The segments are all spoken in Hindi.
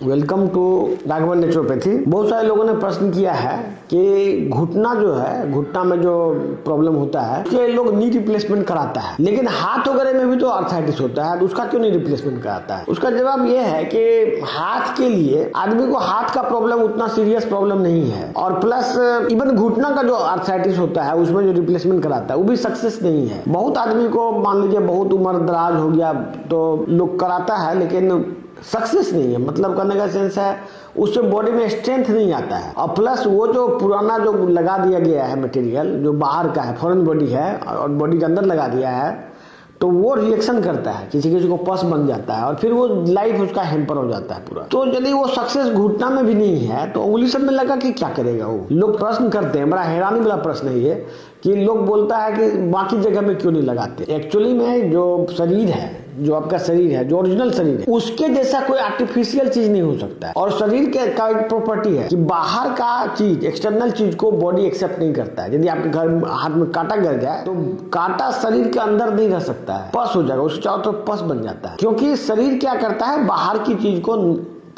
Welcome to Raghavan naturopathy. बहुत सारे लोगों ने प्रश्न किया है कि घुटना जो है, घुटना में जो प्रॉब्लम होता है उसके लोग नी रिप्लेसमेंट कराता है, लेकिन हाथ वगैरह में भी तो आर्थराइटिस होता है, तो उसका क्यों नहीं रिप्लेसमेंट कराता है? उसका जवाब ये है कि हाथ के लिए आदमी को हाथ का प्रॉब्लम उतना सीरियस प्रॉब्लम नहीं है, और प्लस इवन घुटना का जो आर्थराइटिस होता है उसमें जो रिप्लेसमेंट कराता है वो भी सक्सेस नहीं है। बहुत आदमी को मान लीजिए बहुत उम्र दराज हो गया तो लोग कराता है, लेकिन सक्सेस नहीं है। मतलब करने का सेंस है उससे बॉडी में स्ट्रेंथ नहीं आता है, और प्लस वो जो पुराना जो लगा दिया गया है मटेरियल जो बाहर का है, फॉरेन बॉडी है और बॉडी के अंदर लगा दिया है, तो वो रिएक्शन करता है, किसी किसी को पस बन जाता है और फिर वो लाइफ उसका हैम्पर हो जाता है पूरा। तो यदि वो सक्सेस घुटना में भी नहीं है तो उंगली सब में लगा कि क्या करेगा वो? लोग प्रश्न करते हैं, बड़ा हैरानी वाला प्रश्न है ये कि लोग बोलता है कि बाकी जगह में क्यों नहीं लगाते। एक्चुअली में जो शरीर है, जो आपका शरीर है, जो ओरिजिनल शरीर है, उसके जैसा कोई आर्टिफिशियल चीज नहीं हो सकता है। और शरीर के का एक प्रॉपर्टी है कि बाहर का चीज, एक्सटर्नल चीज को बॉडी एक्सेप्ट नहीं करता है। यदि आपके घर हाथ में कांटा गिर जाए तो कांटा शरीर के अंदर नहीं रह सकता है, पस हो जाएगा, उसके चारों तरफ पस बन जाता है। क्योंकि शरीर क्या करता है, बाहर की चीज को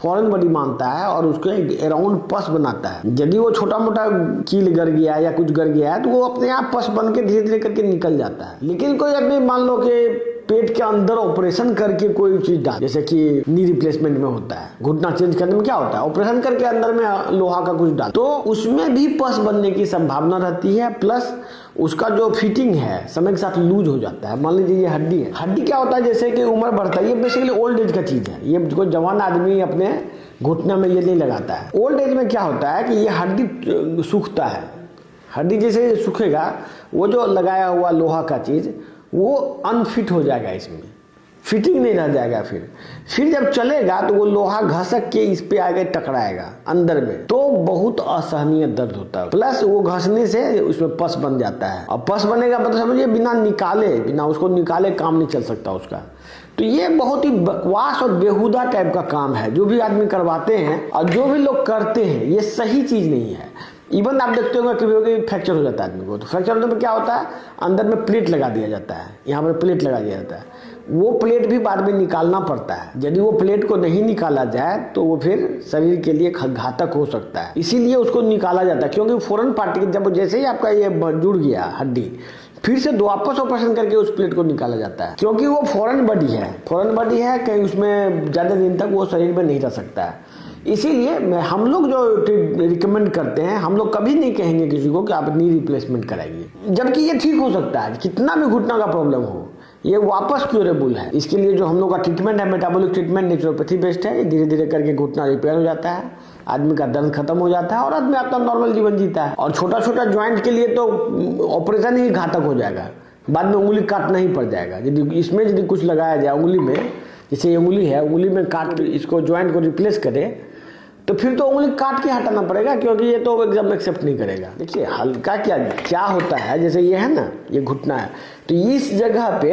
फॉरेन बॉडी मानता है और उसके अराउंड पस बनाता है। यदि वो छोटा मोटा कील गिर गया है या कुछ गिर गया है तो वो अपने आप पस बन के धीरे धीरे करके निकल जाता है। लेकिन कोई आदमी मान लो कि पेट के अंदर ऑपरेशन करके कोई चीज डाल, जैसे कि नी रिप्लेसमेंट में होता है, घुटना चेंज करने में क्या होता है, ऑपरेशन करके अंदर में लोहा का कुछ डाल, तो उसमें भी पस बनने की संभावना रहती है। प्लस उसका जो फिटिंग है समय के साथ लूज हो जाता है। मान लीजिए ये हड्डी है, हड्डी क्या होता है, जैसे कि उम्र बढ़ता है, ये बेसिकली ओल्ड एज का चीज है। ये कोई जवान आदमी अपने घुटना में ये नहीं लगाता है। ओल्ड एज में क्या होता है कि ये हड्डी सूखता है, हड्डी जैसे सूखेगा वो जो लगाया हुआ लोहा का चीज वो अनफिट हो जाएगा, इसमें फिटिंग नहीं रह जाएगा। फिर जब चलेगा तो वो लोहा घसक के इस पे आगे टकराएगा अंदर में, तो बहुत असहनीय दर्द होता है। प्लस वो घसने से उसमें पस बन जाता है, और पस बनेगा मतलब समझिए बिना उसको निकाले काम नहीं चल सकता उसका। तो ये बहुत ही बकवास और बेहुदा टाइप का काम है जो भी आदमी करवाते हैं और जो भी लोग करते हैं, ये सही चीज नहीं है। इवन आप देखते होंगे कभी फ्रैक्चर हो जाता है आदमी को, तो फ्रैक्चर होने पर क्या होता है, अंदर में प्लेट लगा दिया जाता है, यहाँ पर प्लेट लगा दिया जाता है। वो प्लेट भी बाद में निकालना पड़ता है। यदि वो प्लेट को नहीं निकाला जाए तो वो फिर शरीर के लिए घातक हो सकता है, इसीलिए उसको निकाला जाता है। क्योंकि फॉरेन पार्ट जब जैसे ही आपका ये जुड़ गया हड्डी, फिर से वापस ऑपरेशन करके उस प्लेट को निकाला जाता है, क्योंकि वो फॉरेन बॉडी है, कहीं उसमें ज्यादा दिन तक वो शरीर में नहीं रह सकता है। इसीलिए हम लोग जो रिकमेंड करते हैं, हम लोग कभी नहीं कहेंगे किसी को कि आप नी रिप्लेसमेंट कराइए, जबकि ये ठीक हो सकता है। कितना भी घुटना का प्रॉब्लम हो, ये वापस क्यूरेबल है। इसके लिए जो हम लोग का ट्रीटमेंट है, मेटाबॉलिक ट्रीटमेंट, नेचुरोपैथी बेस्ड है। धीरे धीरे करके घुटना रिपेयर हो जाता है, आदमी का दर्द खत्म हो जाता है और आदमी अपना नॉर्मल जीवन जीता है। और छोटा छोटा ज्वाइंट के लिए तो ऑपरेशन ही घातक हो जाएगा, बाद में उंगली काटना ही पड़ जाएगा। यदि इसमें यदि कुछ लगाया जाए उंगली में, जैसे ये उंगली है, उंगली में काट इसको ज्वाइंट को रिप्लेस करे तो फिर तो उंगली काट के हटाना पड़ेगा, क्योंकि ये तो एकदम एक्सेप्ट नहीं करेगा। देखिए हल्का क्या होता है, जैसे ये है ना, ये घुटना है, तो इस जगह पे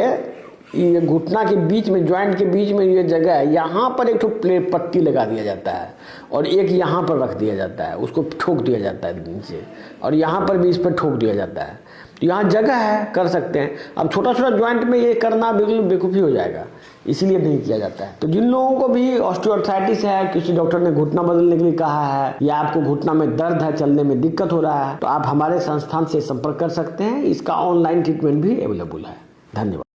ये घुटना के बीच में, ज्वाइंट के बीच में ये जगह है, यहाँ पर एक तो प्लेट पट्टी लगा दिया जाता है और एक यहाँ पर रख दिया जाता है, उसको ठोक दिया जाता है नीचे, और यहाँ पर भी इस पर ठोक दिया जाता है। तो यहाँ जगह है, कर सकते हैं। अब छोटा छोटा ज्वाइंट में ये करना बिल्कुल बेवकूफ़ी हो जाएगा, इसीलिए नहीं किया जाता है। तो जिन लोगों को भी ऑस्टियोआर्थराइटिस है, किसी डॉक्टर ने घुटना बदलने के लिए कहा है, या आपको घुटना में दर्द है, चलने में दिक्कत हो रहा है, तो आप हमारे संस्थान से संपर्क कर सकते हैं। इसका ऑनलाइन ट्रीटमेंट भी अवेलेबल है। धन्यवाद।